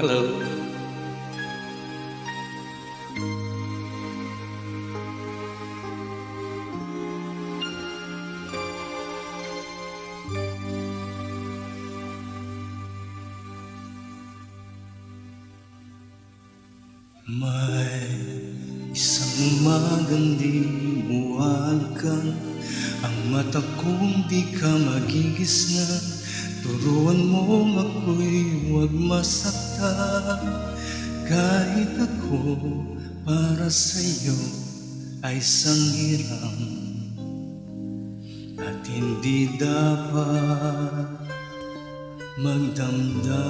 Hello. May isang magandang buwagan, ang mata kong di ka magigisnan. Turuan mo ako'y huwag masaktan. Kahit ako para sa'yo ay sangiram, at hindi dapat magdamdam.